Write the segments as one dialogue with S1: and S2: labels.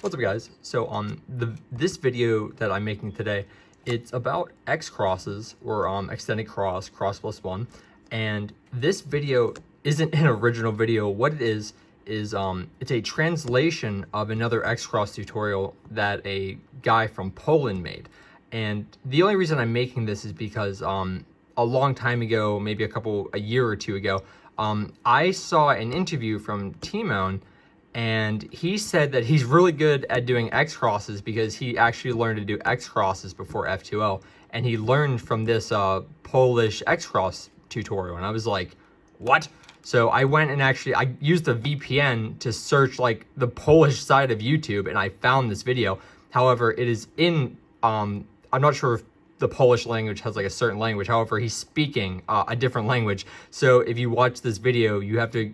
S1: What's up, guys? So on this video that I'm making today, it's about Xcrosses, or extended cross plus one. And this video isn't an original video. What it is it's a translation of another Xcross tutorial that a guy from Poland made. And the only reason I'm making this is because a long time ago, maybe a year or two ago, I saw an interview from Tymon, and he said that he's really good at doing Xcrosses because he actually learned to do Xcrosses before F2L, and he learned from this Polish Xcross tutorial. And I was like, what? So I went and I used a VPN to search like the Polish side of YouTube, and I found this video. However, it is in, I'm not sure if the Polish language has like a certain language. However, he's speaking a different language. So if you watch this video, you have to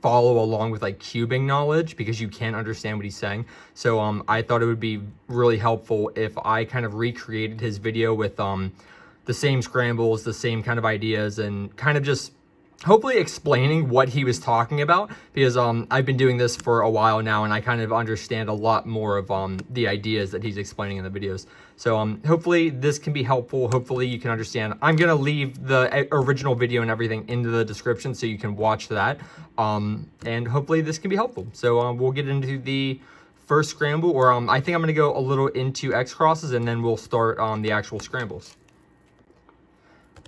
S1: follow along with like cubing knowledge because you can't understand what he's saying. So I thought it would be really helpful if I kind of recreated his video with the same scrambles, the same kind of ideas, and kind of just hopefully explaining what he was talking about, because I've been doing this for a while now and I kind of understand a lot more of the ideas that he's explaining in the videos. So hopefully this can be helpful. Hopefully you can understand. I'm gonna leave the original video and everything into the description so you can watch that, and hopefully this can be helpful. So we'll get into the first scramble, or I think I'm gonna go a little into Xcrosses and then we'll start on the actual scrambles.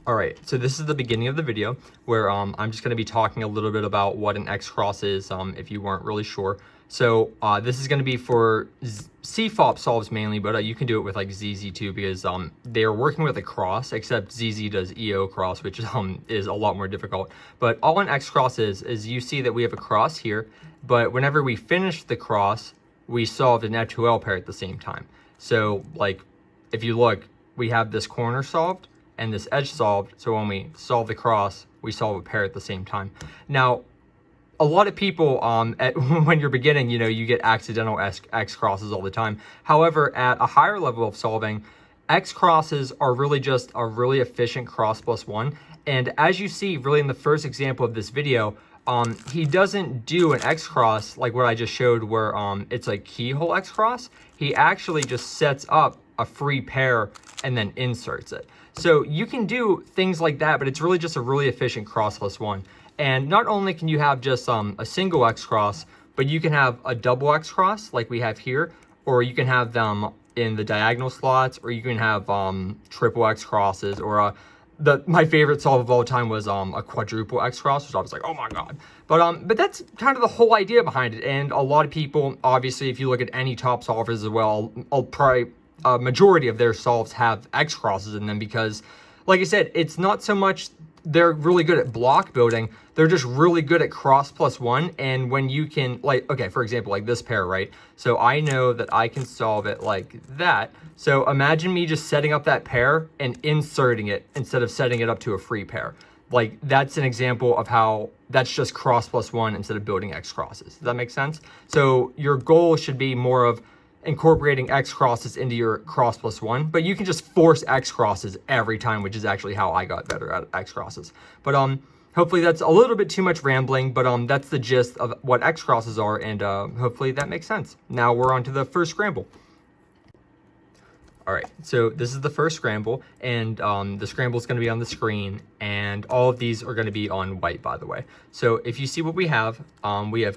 S1: All right, so this is the beginning of the video where I'm just going to be talking a little bit about what an Xcross is, if you weren't really sure. So this is going to be for CFOP solves mainly, but you can do it with like ZZ too, because they're working with a cross, except ZZ does EO cross, which is a lot more difficult. But all an Xcross is you see that we have a cross here, but whenever we finish the cross, we solved an F2L pair at the same time. So like if you look, we have this corner solved and this edge solved, so when we solve the cross, we solve a pair at the same time. Now, a lot of people, when you're beginning, you know, you get accidental X-crosses all the time. However, at a higher level of solving, X-crosses are really just a really efficient cross plus one. And as you see, really in the first example of this video, he doesn't do an X-cross like what I just showed where it's like keyhole X-cross. He actually just sets up a free pair and then inserts it. So you can do things like that, but it's really just a really efficient cross plus one. And not only can you have just a single X-cross, but you can have a double X-cross like we have here, or you can have them in the diagonal slots, or you can have triple X-crosses, or my favorite solve of all time was a quadruple X-cross, which I was like, oh my god. But that's kind of the whole idea behind it. And a lot of people, obviously, if you look at any top solvers as well, I'll probably a majority of their solves have X-crosses in them because, like I said, it's not so much they're really good at block building, they're just really good at cross plus one. And when you can, like, okay, for example, like this pair, right? So I know that I can solve it like that. So imagine me just setting up that pair and inserting it instead of setting it up to a free pair. Like, that's an example of how that's just cross plus one instead of building X-crosses. Does that make sense? So your goal should be more of incorporating X-crosses into your cross plus one, but you can just force X-crosses every time, which is actually how I got better at X-crosses. But hopefully that's a little bit too much rambling, but that's the gist of what X-crosses are, and hopefully that makes sense. Now we're on to the first scramble. All right, so this is the first scramble, and the scramble is going to be on the screen, and all of these are going to be on white, by the way. So if you see what we have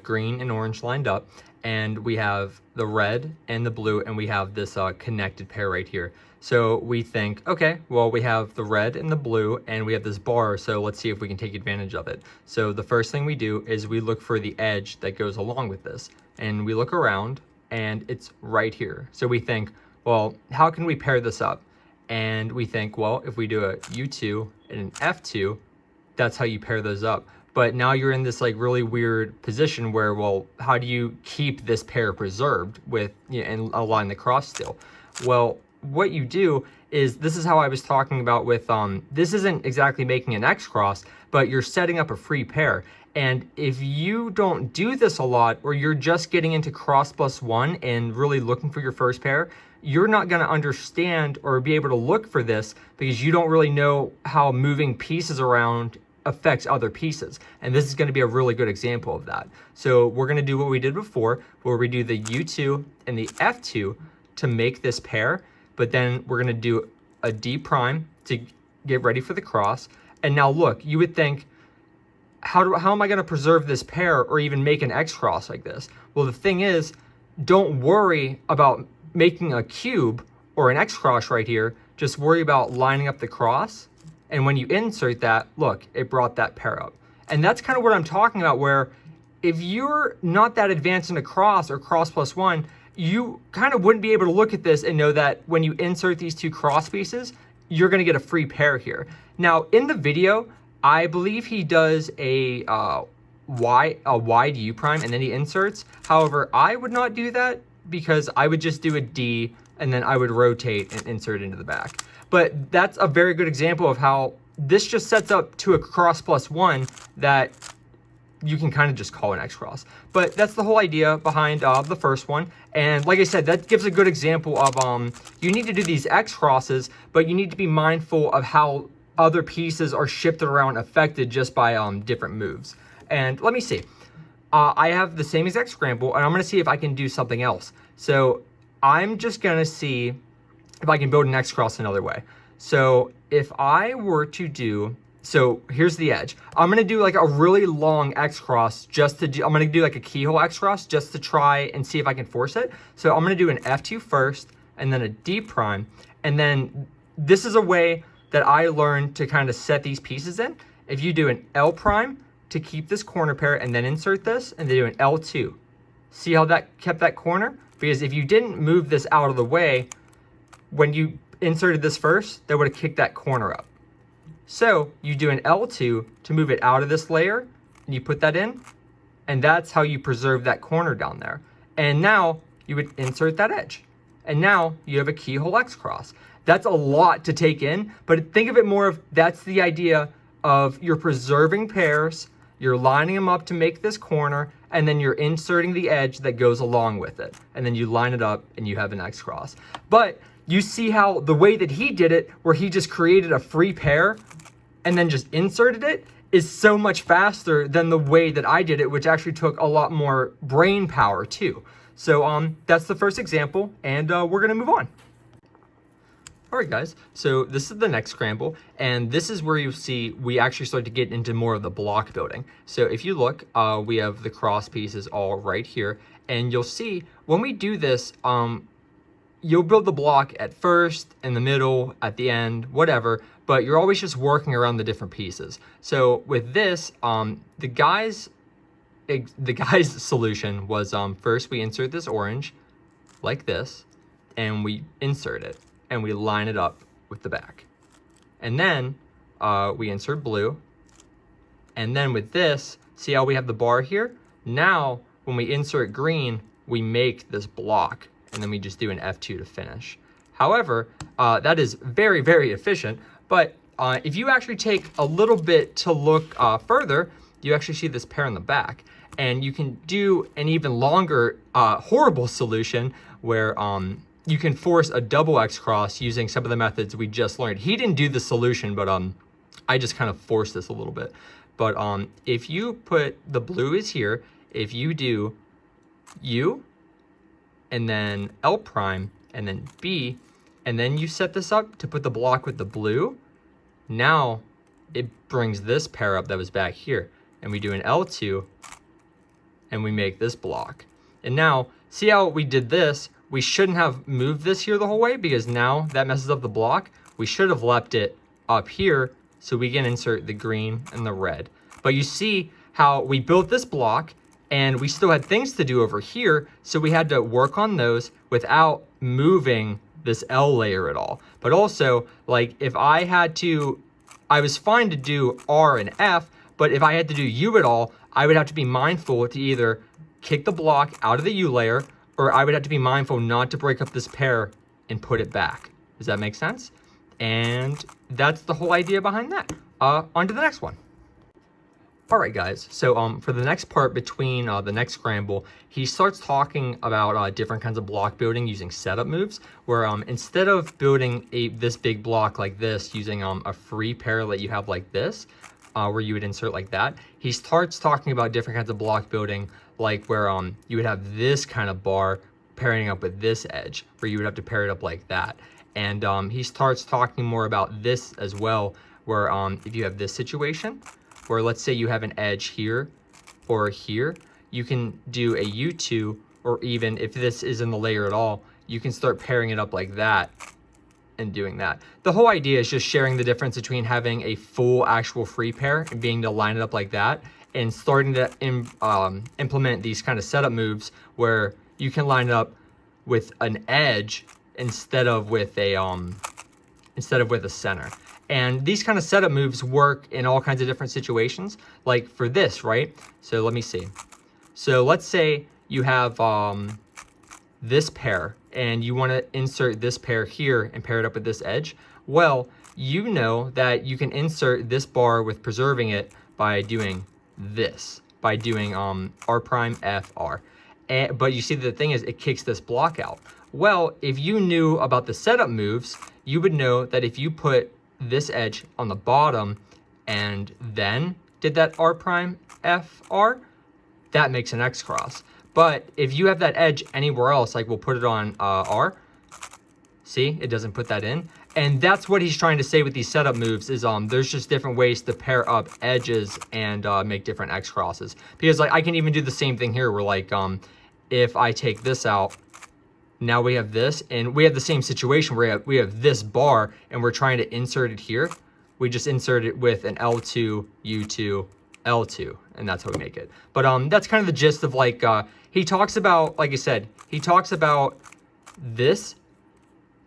S1: green and orange lined up, and we have the red and the blue, and we have this connected pair right here. So we think, okay, well, we have the red and the blue, and we have this bar, so let's see if we can take advantage of it. So the first thing we do is we look for the edge that goes along with this, and we look around, and it's right here. So we think, well, how can we pair this up? And we think, well, if we do a U2 and an F2, that's how you pair those up. But now you're in this like really weird position where, well, how do you keep this pair preserved with, you know, and align the cross still? Well, what you do is, this is how I was talking about with, this isn't exactly making an X-cross, but you're setting up a free pair. And if you don't do this a lot, or you're just getting into cross plus one and really looking for your first pair, you're not going to understand or be able to look for this because you don't really know how moving pieces around affects other pieces. And this is going to be a really good example of that. So we're going to do what we did before, where we do the U2 and the F2 to make this pair, but then we're going to do a D prime to get ready for the cross. And now look, you would think, how am I going to preserve this pair or even make an Xcross like this? Well, the thing is, don't worry about making a cube or an Xcross right here. Just worry about lining up the cross. And when you insert that, look, it brought that pair up. And that's kind of what I'm talking about, where if you're not that advanced in a cross or cross plus one, you kind of wouldn't be able to look at this and know that when you insert these two cross pieces, you're going to get a free pair here. Now, in the video, I believe he does a wide U prime and then he inserts. However, I would not do that because I would just do a D and then I would rotate and insert into the back. But that's a very good example of how this just sets up to a cross plus one that you can kind of just call an Xcross. But that's the whole idea behind the first one. And like I said, that gives a good example of you need to do these Xcrosses, but you need to be mindful of how other pieces are shifted around, affected just by different moves. And let me see. I have the same exact scramble, and I'm gonna see if I can do something else. So I'm just gonna see if I can build an Xcross another way. So if I were to do, so here's the edge. I'm gonna do like a really long Xcross just to do, I'm gonna do like a keyhole Xcross just to try and see if I can force it. So I'm gonna do an F2 first, and then a D prime, and then this is a way that I learned to kind of set these pieces in. If you do an L prime to keep this corner pair and then insert this, and then do an L2. See how that kept that corner? Because if you didn't move this out of the way, when you inserted this first, that would have kicked that corner up. So you do an L2 to move it out of this layer, and you put that in, and that's how you preserve that corner down there. And now you would insert that edge. And now you have a keyhole Xcross. That's a lot to take in, but think of it more of, that's the idea of you're preserving pairs, you're lining them up to make this corner, and then you're inserting the edge that goes along with it. And then you line it up and you have an Xcross. But you see how the way that he did it, where he just created a free pair and then just inserted it, is so much faster than the way that I did it, which actually took a lot more brain power too. So that's the first example, and we're gonna move on. All right, guys, so this is the next scramble, and this is where you'll see we actually start to get into more of the block building. So if you look, we have the cross pieces all right here, and you'll see when we do this, you'll build the block at first, in the middle, at the end, whatever, but you're always just working around the different pieces. So with this, the guy's solution was first we insert this orange like this, and we insert it. And we line it up with the back. And then we insert blue. And then with this, see how we have the bar here? Now, when we insert green, we make this block, and then we just do an F2 to finish. However, that is very, very efficient. But if you actually take a little bit to look further, you actually see this pair in the back. And you can do an even longer, horrible solution where you can force a double Xcross using some of the methods we just learned. He didn't do the solution, but I just kind of forced this a little bit. But if you put, the blue is here, if you do U, and then L prime, and then B, and then you set this up to put the block with the blue, now it brings this pair up that was back here. And we do an L2, and we make this block. And now, see how we did this? We shouldn't have moved this here the whole way, because now that messes up the block. We should have left it up here so we can insert the green and the red. But you see how we built this block and we still had things to do over here, so we had to work on those without moving this L layer at all. But also, like if I had to, I was fine to do R and F, but if I had to do U at all, I would have to be mindful to either kick the block out of the U layer, or I would have to be mindful not to break up this pair and put it back. Does that make sense? And that's the whole idea behind that. On to the next one. All right, guys, so for the next part between the next scramble, he starts talking about different kinds of block building using setup moves, where instead of building this big block like this using a free pair that you have like this, where you would insert like that. He starts talking about different kinds of block building, like where you would have this kind of bar pairing up with this edge, where you would have to pair it up like that. And he starts talking more about this as well, where if you have this situation, where let's say you have an edge here or here, you can do a U2, or even if this is in the layer at all, you can start pairing it up like that and doing that. The whole idea is just sharing the difference between having a full actual free pair and being able to line it up like that, and starting to implement these kind of setup moves where you can line it up with an edge instead of with a center. And these kind of setup moves work in all kinds of different situations. Like for this, right? So let me see. So let's say you have this pair and you want to insert this pair here and pair it up with this edge. Well, you know that you can insert this bar with preserving it by doing this, by doing R prime F R. But you see, the thing is, it kicks this block out. Well, if you knew about the setup moves, you would know that if you put this edge on the bottom and then did that R prime F R, that makes an X cross. But if you have that edge anywhere else, like we'll put it on R, see, it doesn't put that in. And that's what he's trying to say with these setup moves is there's just different ways to pair up edges and make different X crosses. Because like I can even do the same thing here where like if I take this out, now we have this, and we have the same situation where we have this bar and we're trying to insert it here. We just insert it with an L2, U2, L2, and that's how we make it. But that's kind of the gist of like, he talks about, like I said, he talks about this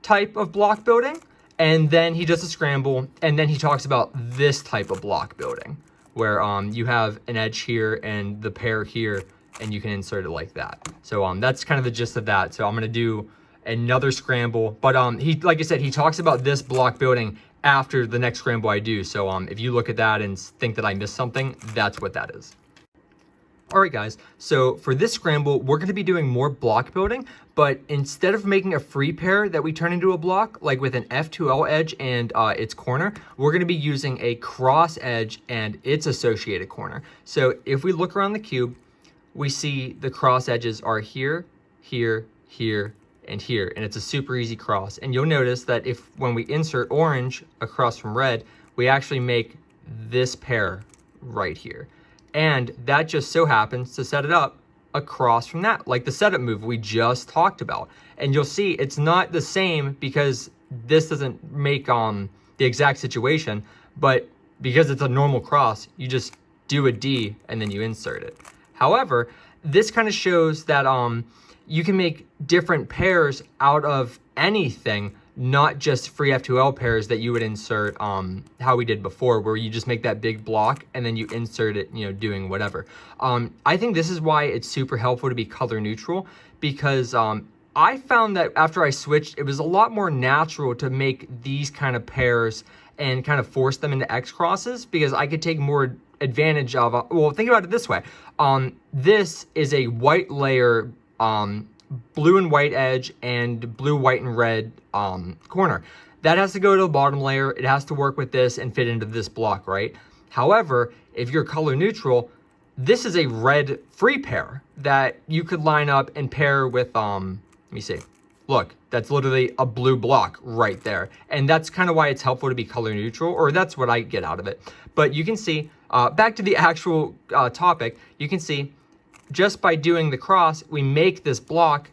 S1: type of block building, and then he does a scramble, and then he talks about this type of block building, where you have an edge here and the pair here, and you can insert it like that. So that's kind of the gist of that. So I'm gonna do another scramble, but he, like I said, he talks about this block building after the next scramble I do. So if you look at that and think that I missed something, that's what that is. All right, guys, so for this scramble, we're gonna be doing more block building, but instead of making a free pair that we turn into a block, like with an F2L edge and its corner, we're gonna be using a cross edge and its associated corner. So if we look around the cube, we see the cross edges are here, here, here, and here, and it's a super easy cross. And you'll notice that when we insert orange across from red, we actually make this pair right here. And that just so happens to set it up across from that, like the setup move we just talked about. And you'll see it's not the same because this doesn't make the exact situation, but because it's a normal cross, you just do a D and then you insert it. However, this kind of shows that you can make different pairs out of anything, not just free F2L pairs that you would insert how we did before, where you just make that big block and then you insert it, doing whatever. I think this is why it's super helpful to be color neutral, because I found that after I switched, it was a lot more natural to make these kind of pairs and kind of force them into X crosses, because I could take more advantage of, well, think about it this way. This is a white layer, blue and white edge and blue, white, and red corner. That has to go to the bottom layer. It has to work with this and fit into this block, right? However, if you're color neutral, this is a red free pair that you could line up and pair with, let me see. Look, that's literally a blue block right there. And that's kind of why it's helpful to be color neutral, or that's what I get out of it. But you can see, back to the actual topic, you can see just by doing the cross, we make this block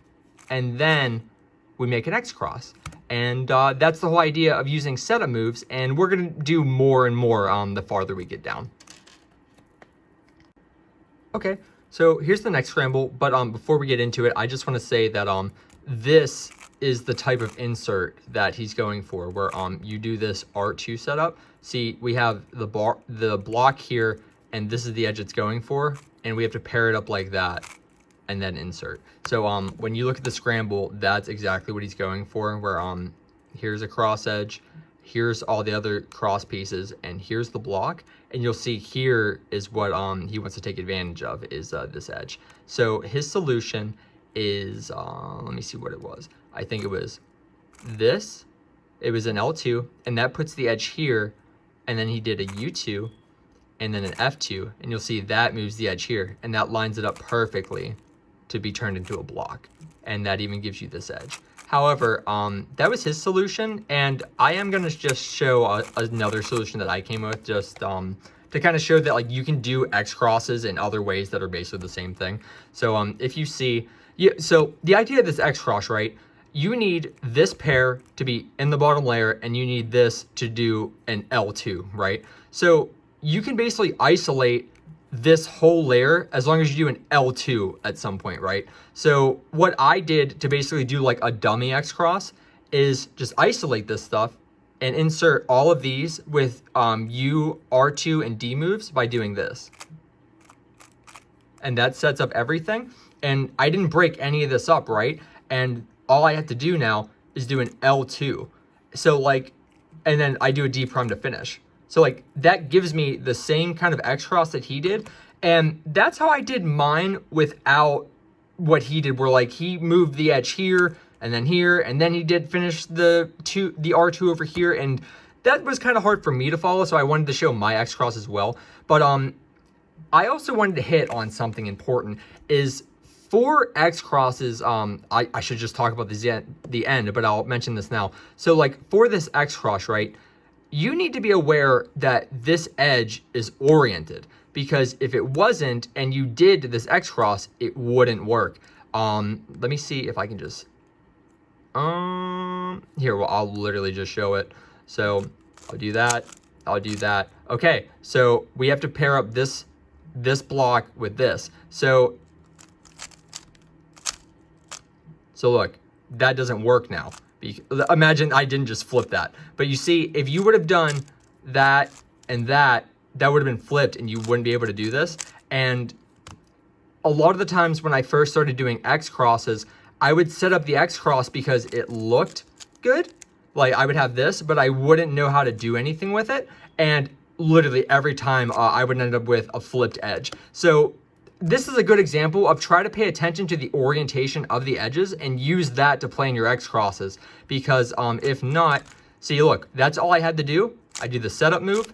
S1: and then we make an X cross. And that's the whole idea of using setup moves. And we're gonna do more and more the farther we get down. Okay, so here's the next scramble. But before we get into it, I just wanna say that this is the type of insert that he's going for, where you do this R2 setup. See, we have the block here, and this is the edge it's going for, and we have to pair it up like that and then insert. So when you look at the scramble, that's exactly what he's going for, where here's a cross edge, here's all the other cross pieces, and here's the block, and you'll see here is what he wants to take advantage of, is this edge. So his solution is, let me see what it was. I think it was this. It was an L2, and that puts the edge here, and then he did a U2, and then an F2, and you'll see that moves the edge here, and that lines it up perfectly to be turned into a block. And that even gives you this edge. However, that was his solution, and I am gonna just show another solution that I came up with, just to kind of show that like you can do Xcrosses in other ways that are basically the same thing. So if you see, so the idea of this Xcross, right? You need this pair to be in the bottom layer, and you need this to do an L2, right? So you can basically isolate this whole layer as long as you do an L2 at some point, right? So what I did to basically do like a dummy Xcross is just isolate this stuff and insert all of these with U, R2, and D moves by doing this. And that sets up everything. And I didn't break any of this up, right? And all I have to do now is do an L2. So like, and then I do a D prime to finish. So like that gives me the same kind of Xcross that he did. And that's how I did mine without what he did, where like he moved the edge here and then he did finish the R2 over here. And that was kind of hard for me to follow. So I wanted to show my Xcross as well. But I also wanted to hit on something important is for Xcrosses, I should just talk about the end, but I'll mention this now. So like for this Xcross, right? You need to be aware that this edge is oriented, because if it wasn't and you did this Xcross, it wouldn't work. Let me see if I can just, here, well, I'll literally just show it. So I'll do that. I'll do that. Okay. So we have to pair up this block with this. So look, that doesn't work now. Imagine I didn't just flip that. But you see, if you would have done that and that would have been flipped and you wouldn't be able to do this. And a lot of the times when I first started doing Xcrosses, I would set up the Xcross because it looked good. Like I would have this, but I wouldn't know how to do anything with it. And literally every time I would end up with a flipped edge. So this is a good example of try to pay attention to the orientation of the edges and use that to play in your Xcrosses. Because if not, see, look, that's all I had to do. I do the setup move.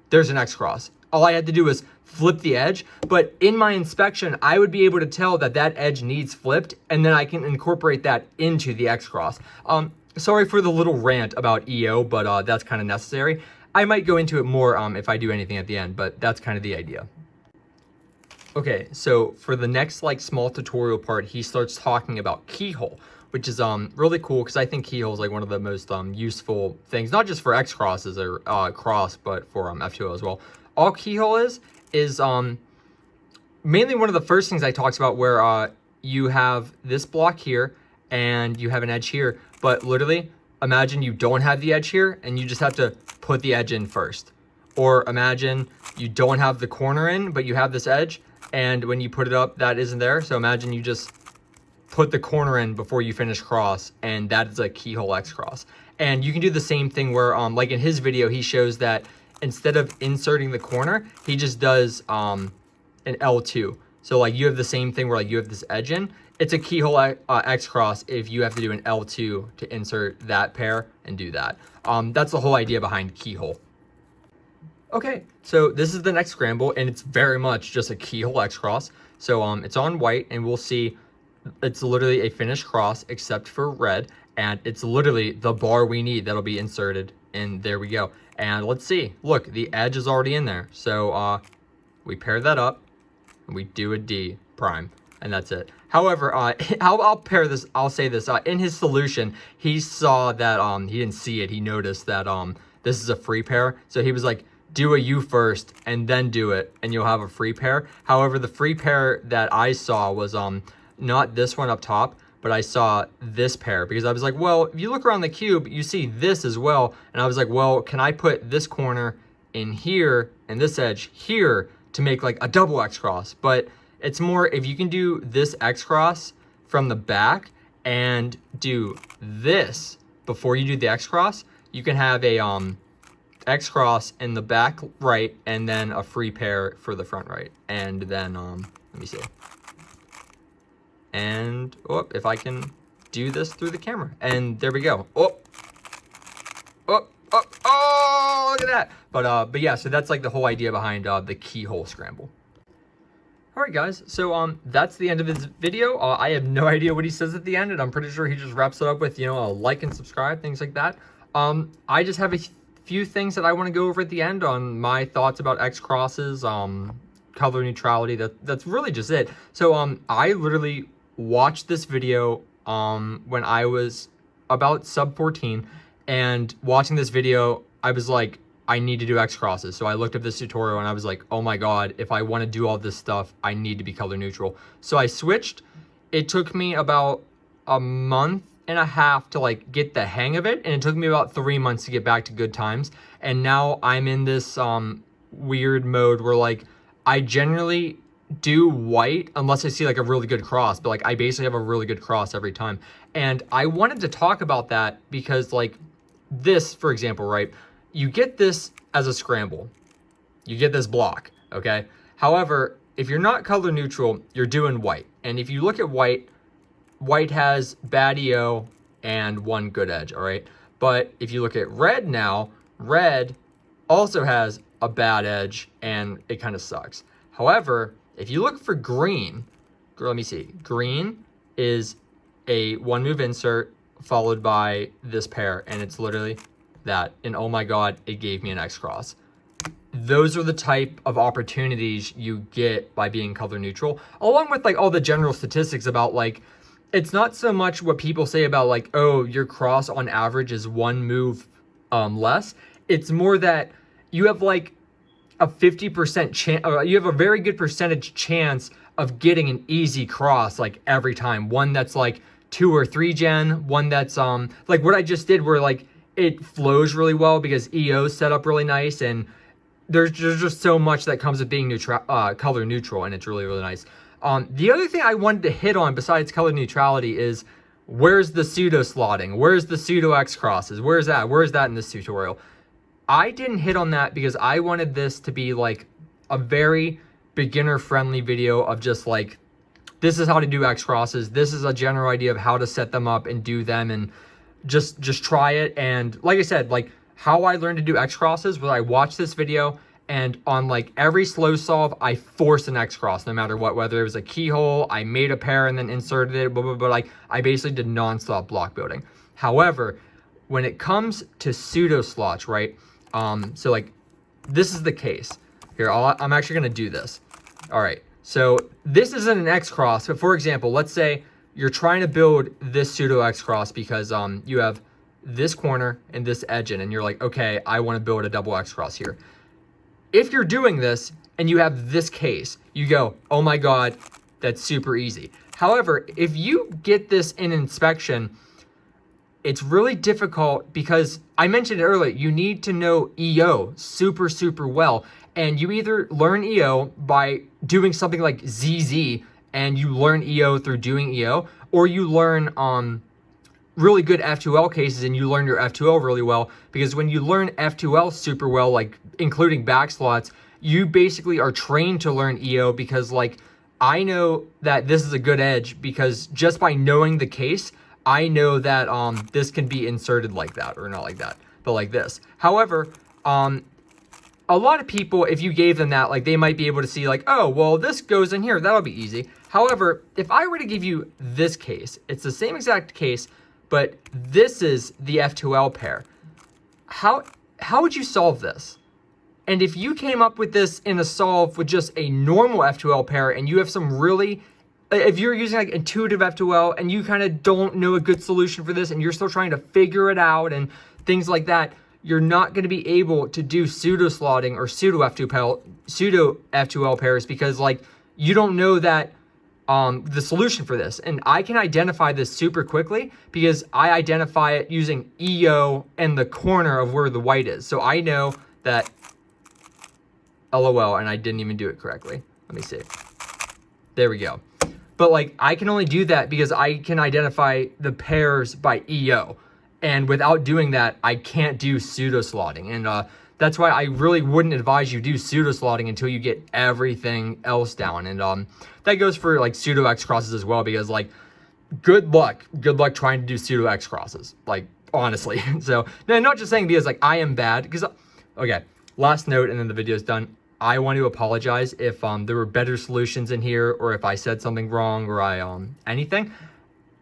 S1: There's an Xcross. All I had to do was flip the edge. But in my inspection, I would be able to tell that that edge needs flipped, and then I can incorporate that into the Xcross. Sorry for the little rant about EO, but that's kind of necessary. I might go into it more if I do anything at the end, but that's kind of the idea. Okay, so for the next like small tutorial part, he starts talking about Keyhole, which is really cool because I think Keyhole is like one of the most useful things, not just for Xcrosses or cross, but for F2O as well. All Keyhole is mainly one of the first things I talked about, where you have this block here and you have an edge here, but literally imagine you don't have the edge here and you just have to put the edge in first. Or imagine you don't have the corner in, but you have this edge, and when you put it up, that isn't there. So imagine you just put the corner in before you finish cross, and that is a Keyhole Xcross. And you can do the same thing where, like in his video, he shows that instead of inserting the corner, he just does an L2. So like you have the same thing where like you have this edge in. It's a Keyhole Xcross if you have to do an L2 to insert that pair and do that. That's the whole idea behind Keyhole. Okay, so this is the next scramble, and it's very much just a Keyhole Xcross. So it's on white, and we'll see it's literally a finished cross except for red, and it's literally the bar we need that'll be inserted, and there we go. And let's see, look, the edge is already in there. So we pair that up, and we do a D prime, and that's it. However, I'll pair this, I'll say this, in his solution, he saw that, he didn't see it, he noticed that this is a free pair, so he was like, do a U first and then do it and you'll have a free pair. However, the free pair that I saw was not this one up top, but I saw this pair because I was like, well, if you look around the cube, you see this as well. And I was like, well, can I put this corner in here and this edge here to make like a double Xcross? But it's more if you can do this Xcross from the back and do this before you do the Xcross, you can have a Xcross in the back right and then a free pair for the front right. And then let me see, and if I can do this through the camera, and there we go. Oh, look at that. But yeah, so that's like the whole idea behind the Keyhole Scramble. All right, guys, so that's the end of his video. I have no idea what he says at the end, and I'm pretty sure he just wraps it up with, a like and subscribe, things like that. I just have a few things that I want to go over at the end on my thoughts about Xcrosses, color neutrality. That's really just it. So I literally watched this video when I was about sub 14, and watching this video, I was like, I need to do Xcrosses. So I looked up this tutorial and I was like, oh my God, if I want to do all this stuff, I need to be color neutral. So I switched. It took me about a month and a half to like get the hang of it. And it took me about 3 months to get back to good times. And now I'm in this weird mode where like, I generally do white unless I see like a really good cross, but like I basically have a really good cross every time. And I wanted to talk about that because like this, for example, right? You get this as a scramble. You get this block, okay? However, if you're not color neutral, you're doing white. And if you look at white, white has bad EO and one good edge, all right? But if you look at red now, red also has a bad edge and it kind of sucks. However, if you look for green, let me see. Green is a one move insert followed by this pair, and it's literally that, and oh my God, it gave me an Xcross. Those are the type of opportunities you get by being color neutral, along with like all the general statistics about like, it's not so much what people say about like, oh, your cross on average is one move less. It's more that you have like a 50% chance, you have a very good percentage chance of getting an easy cross like every time. One that's like 2 or 3 gen, one that's like what I just did where like it flows really well because EO is set up really nice, and there's just so much that comes with being color neutral, and it's really, really nice. The other thing I wanted to hit on besides color neutrality is where's the pseudo slotting? Where's the pseudo Xcrosses? Where's that? Where's that in this tutorial? I didn't hit on that because I wanted this to be like a very beginner friendly video of just like, this is how to do Xcrosses. This is a general idea of how to set them up and do them, and just try it. And like I said, like how I learned to do Xcrosses was I watched this video, and on like every slow solve, I forced an Xcross no matter what, whether it was a keyhole, I made a pair and then inserted it, blah, blah, blah. Like I basically did nonstop block building. However, when it comes to pseudo slots, right? So like this is the case here. I'm actually going to do this. All right. So this isn't an Xcross, but for example, let's say you're trying to build this pseudo Xcross because you have this corner and this edge in, and you're like, okay, I want to build a double Xcross here. If you're doing this and you have this case, you go, oh my God, that's super easy. However, if you get this in inspection, it's really difficult because I mentioned it earlier, you need to know EO super, super well. And you either learn EO by doing something like ZZ, and you learn EO through doing EO, or you learn really good F2L cases and you learn your F2L really well, because when you learn F2L super well, like including back slots, you basically are trained to learn EO because like, I know that this is a good edge because just by knowing the case, I know that this can be inserted like that, or not like that, but like this. However, a lot of people, if you gave them that, like they might be able to see like, oh, well, this goes in here, that'll be easy. However, if I were to give you this case, it's the same exact case, but this is the F2L pair. How would you solve this? And if you came up with this in a solve with just a normal F2L pair, and you have some really, if you're using like intuitive F2L and you kind of don't know a good solution for this and you're still trying to figure it out and things like that, you're not going to be able to do pseudo slotting or pseudo F2L pairs because like you don't know that the solution for this. And I can identify this super quickly because I identify it using EO and the corner of where the white is. So I know that, LOL, and I didn't even do it correctly. Let me see. There we go. But like, I can only do that because I can identify the pairs by EO. And without doing that, I can't do pseudo slotting. And that's why I really wouldn't advise you do pseudo slotting until you get everything else down. And that goes for like pseudo Xcrosses as well, because like, good luck trying to do pseudo Xcrosses, like honestly. So, no, not just saying because like I am bad, because Okay, last note, and then the video's done. I want to apologize if there were better solutions in here, or if I said something wrong, or anything.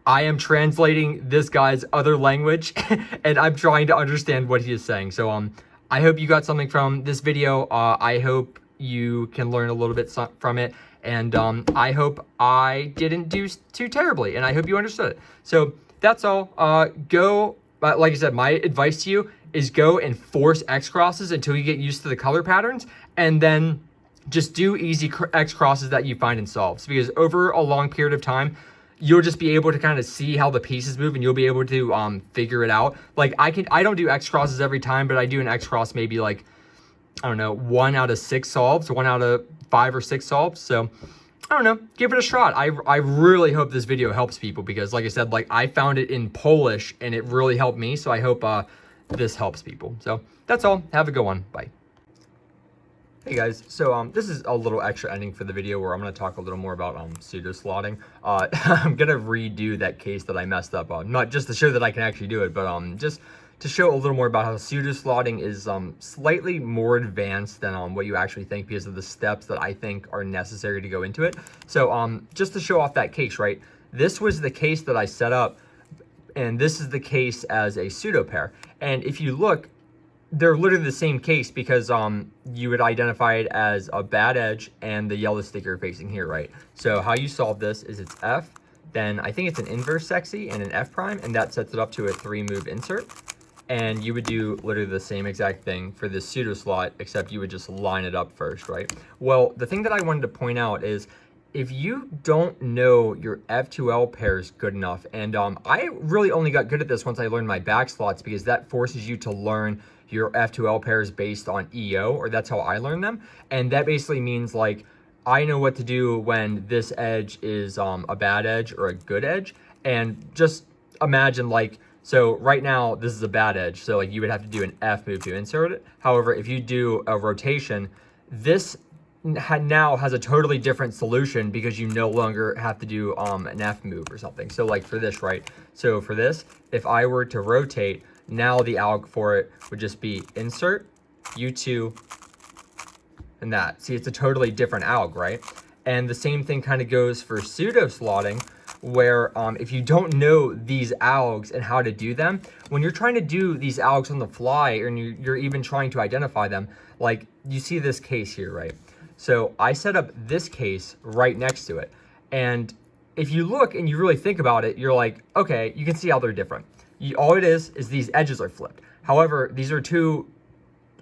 S1: I am translating this guy's other language, and I'm trying to understand what he is saying. So I hope you got something from this video. I hope you can learn a little bit from it, and I hope I didn't do too terribly, and I hope you understood it. So that's all. Go, like I said, my advice to you is go and force Xcrosses until you get used to the color patterns, and then just do easy Xcrosses that you find in solves, because over a long period of time, you'll just be able to kind of see how the pieces move, and you'll be able to figure it out. Like I don't do Xcrosses every time, but I do an Xcross maybe like, I don't know, 1 out of 6 solves, 1 out of 5 or 6 solves. So I don't know, give it a shot. I really hope this video helps people, because like I said, like I found it in Polish and it really helped me. So I hope this helps people. So that's all. Have a good one. Bye. Hey guys, so this is a little extra ending for the video where I'm going to talk a little more about pseudo slotting. I'm going to redo that case that I messed up on, not just to show that I can actually do it, but just to show a little more about how pseudo slotting is slightly more advanced than what you actually think, because of the steps that I think are necessary to go into it. So just to show off that case, right? This was the case that I set up, and this is the case as a pseudo pair. And if you look, they're literally the same case, because you would identify it as a bad edge and the yellow sticker facing here, right? So how you solve this is it's F, then I think it's an inverse sexy and an F prime, and that sets it up to a 3-move insert. And you would do literally the same exact thing for this pseudo slot, except you would just line it up first, right? Well, the thing that I wanted to point out is, if you don't know your F2L pairs good enough, and I really only got good at this once I learned my back slots, because that forces you to learn your F2L pairs based on EO, or that's how I learned them. And that basically means like, I know what to do when this edge is a bad edge or a good edge. And just imagine like, so right now this is a bad edge. So like you would have to do an F move to insert it. However, if you do a rotation, this now has a totally different solution, because you no longer have to do an F move or something. So like for this, right? So for this, if I were to rotate, now the alg for it would just be insert, U2, and that. See, it's a totally different alg, right? And the same thing kind of goes for pseudo slotting, where if you don't know these algs and how to do them, when you're trying to do these algs on the fly, and you're even trying to identify them, like you see this case here, right? So I set up this case right next to it. And if you look and you really think about it, you're like, okay, you can see how they're different. All it is these edges are flipped. However, these are two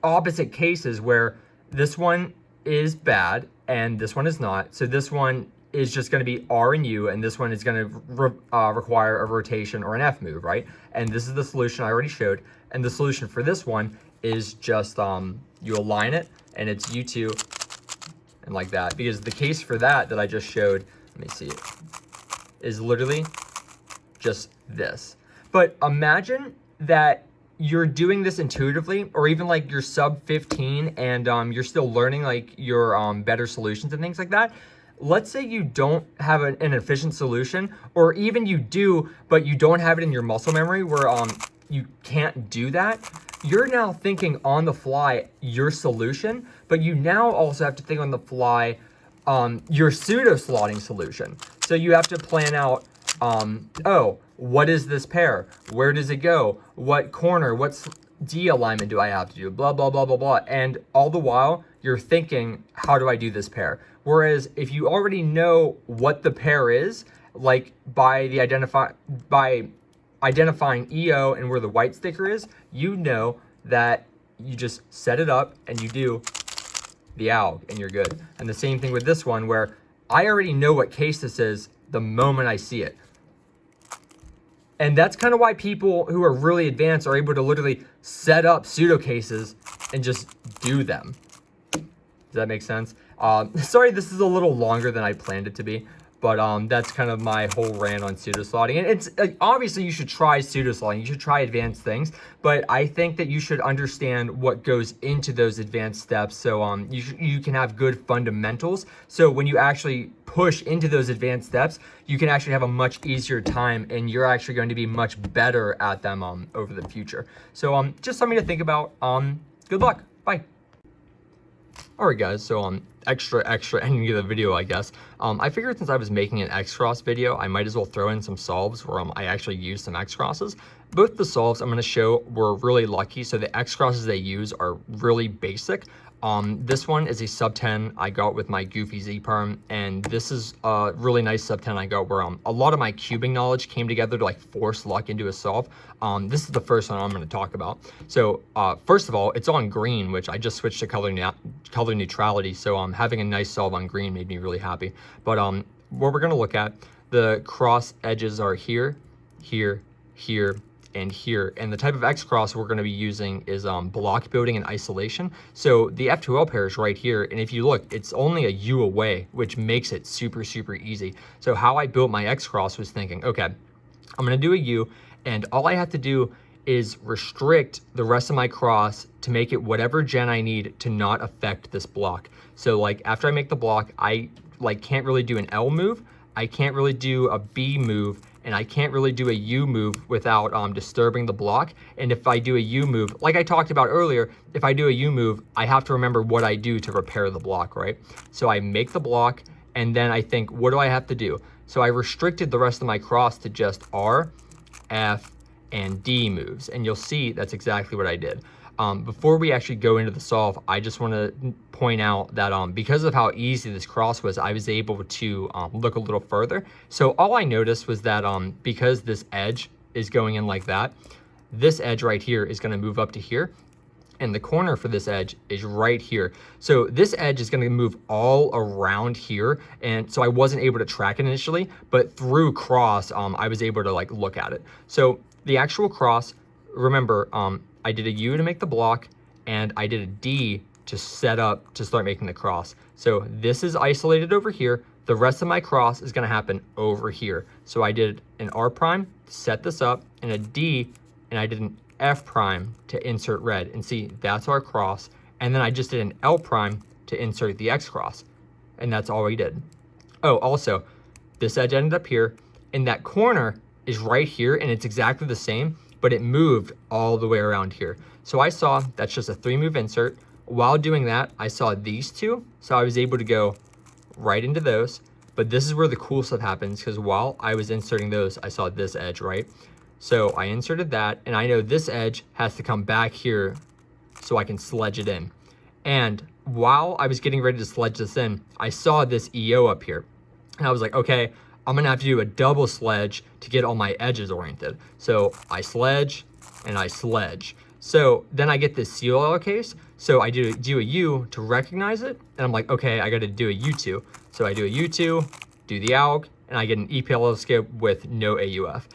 S1: opposite cases where this one is bad and this one is not. So this one is just going to be R and U, and this one is going to require a rotation or an F move, right? And this is the solution I already showed. And the solution for this one is just you align it, and it's U2 and like that. Because the case for that I just showed, let me see it, is literally just this. But imagine that you're doing this intuitively, or even like you're sub 15 and you're still learning like your better solutions and things like that. Let's say you don't have an efficient solution, or even you do, but you don't have it in your muscle memory where you can't do that. You're now thinking on the fly your solution, but you now also have to think on the fly your pseudo slotting solution. So you have to plan out, oh, what is this pair? Where does it go? What corner? What D alignment do I have to do? Blah, blah, blah, blah, blah. And all the while, you're thinking, how do I do this pair? Whereas if you already know what the pair is, like by identifying EO and where the white sticker is, you know that you just set it up and you do the alg and you're good. And the same thing with this one, where I already know what case this is the moment I see it. And that's kind of why people who are really advanced are able to literally set up pseudo cases and just do them. Does that make sense? Sorry, this is a little longer than I planned it to be, but that's kind of my whole rant on pseudo slotting. And it's obviously you should try pseudo slotting, you should try advanced things, but I think that you should understand what goes into those advanced steps, so you can have good fundamentals. So when you actually push into those advanced steps, you can actually have a much easier time, and you're actually going to be much better at them over the future. So just something to think about. Good luck. Bye. Alright guys, so extra ending of the video, I guess. I figured since I was making an Xcross video, I might as well throw in some solves where I actually used some Xcrosses. Both the solves I'm going to show were really lucky, so the Xcrosses they use are really basic. This one is a sub 10 I got with my Goofy Z-Perm, and this is a really nice sub 10 I got where a lot of my cubing knowledge came together to like force luck into a solve. This is the first one I'm going to talk about. So first of all, it's on green, which I just switched to color neutrality, so having a nice solve on green made me really happy. But what we're going to look at, the cross edges are here, here, here, and here, and the type of Xcross we're going to be using is block building and isolation. So the F2L pair is right here, and if you look, it's only a U away, which makes it super easy. So how I built my Xcross was thinking, okay, I'm going to do a U, and all I have to do is restrict the rest of my cross to make it whatever gen I need to not affect this block. So like after I make the block, I like can't really do an L move, I can't really do a B move, and I can't really do a U move without disturbing the block. And if I do a U move, like I talked about earlier, if I do a U move, I have to remember what I do to repair the block, right? So I make the block, and then I think, what do I have to do? So I restricted the rest of my cross to just R, F, and D moves, and you'll see that's exactly what I did. Before we actually go into the solve, I just want to point out that because of how easy this cross was, I was able to look a little further. So all I noticed was that because this edge is going in like that, this edge right here is going to move up to here, and the corner for this edge is right here. So this edge is going to move all around here, and so I wasn't able to track it initially, but through cross, I was able to like look at it. So the actual cross, remember, I did a U to make the block, and I did a D to set up to start making the cross. So this is isolated over here. The rest of my cross is gonna happen over here. So I did an R prime to set this up, and a D, and I did an F prime to insert red. And see, that's our cross. And then I just did an L prime to insert the X cross. And that's all we did. Oh, also, this edge ended up here, and that corner is right here, and it's exactly the same, but it moved all the way around here. So I saw that's just a 3-move insert. While doing that, I saw these two, so I was able to go right into those. But this is where the cool stuff happens, because while I was inserting those, I saw this edge, right? So I inserted that, and I know this edge has to come back here so I can sledge it in. And while I was getting ready to sledge this in, I saw this EO up here. And I was like, okay, I'm gonna have to do a double sledge to get all my edges oriented. So I sledge and I sledge. So then I get this CLL case. So I do a U to recognize it. And I'm like, okay, I gotta do a U2. So I do a U2, do the ALG, and I get an EPLL skip with no AUF.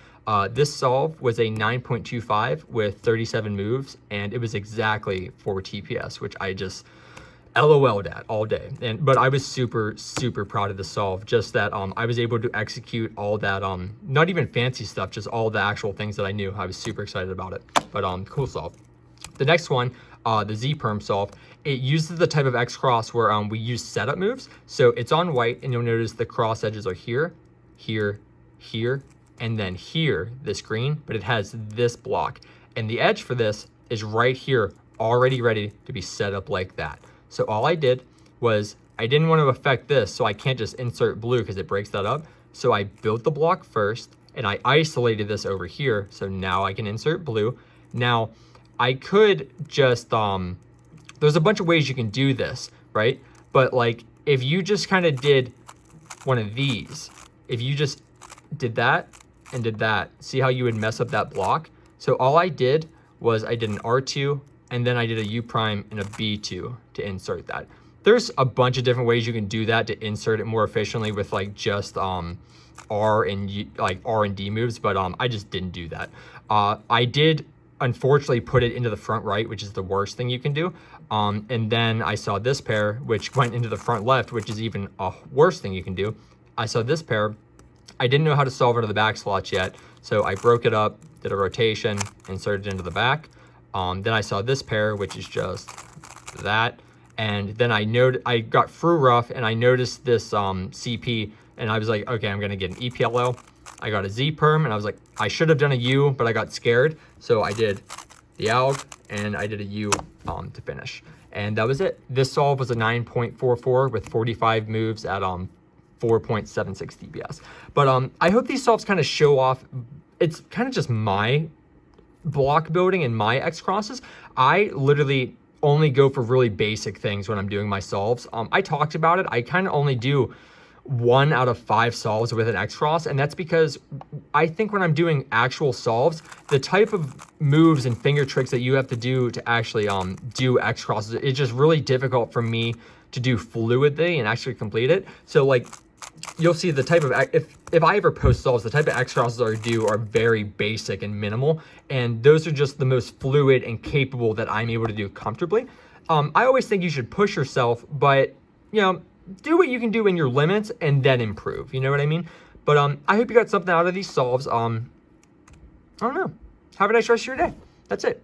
S1: This solve was a 9.25 with 37 moves, and it was exactly 4 TPS, which I just LOL'd at all day. But I was super proud of the solve, just that I was able to execute all that not even fancy stuff, just all the actual things that I knew. I was super excited about it. But cool solve. The next one, the Z-Perm solve, it uses the type of Xcross where we use setup moves. So it's on white, and you'll notice the cross edges are here, here, here, and then here, this green, but it has this block. And the edge for this is right here, already ready to be set up like that. So all I did was, I didn't want to affect this, so I can't just insert blue because it breaks that up. So I built the block first, and I isolated this over here, so now I can insert blue. Now, I could just, there's a bunch of ways you can do this, right? But like, if you just kind of did one of these, if you just did that and did that, see how you would mess up that block? So all I did was I did an R2, and then I did a U prime and a B2 to insert that. There's a bunch of different ways you can do that to insert it more efficiently with like just R and D moves, but I just didn't do that. I did unfortunately put it into the front right, which is the worst thing you can do. And then I saw this pair, which went into the front left, which is even a worse thing you can do. I saw this pair. I didn't know how to solve it into the back slots yet, so I broke it up, did a rotation, inserted it into the back. Then I saw this pair, which is just that. And then I got through rough, and I noticed this CP, and I was like, okay, I'm gonna get an EPLO. I got a Z perm, and I was like, I should have done a U, but I got scared. So I did the ALG, and I did a U to finish. And that was it. This solve was a 9.44 with 45 moves at 4.76 DPS. But I hope these solves kind of show off, it's kind of just my block building and my Xcrosses. I literally only go for really basic things when I'm doing my solves. I talked about it. I kind of only do 1 out of 5 solves with an Xcross, and that's because I think when I'm doing actual solves, the type of moves and finger tricks that you have to do to actually do Xcrosses, it's just really difficult for me to do fluidly and actually complete it. So like, you'll see the type of, if I ever post solves, the type of Xcrosses I do are very basic and minimal, and those are just the most fluid and capable that I'm able to do comfortably. I always think you should push yourself, but you know, do what you can do in your limits and then improve. You know what I mean? But I hope you got something out of these solves. I don't know. Have a nice rest of your day. That's it.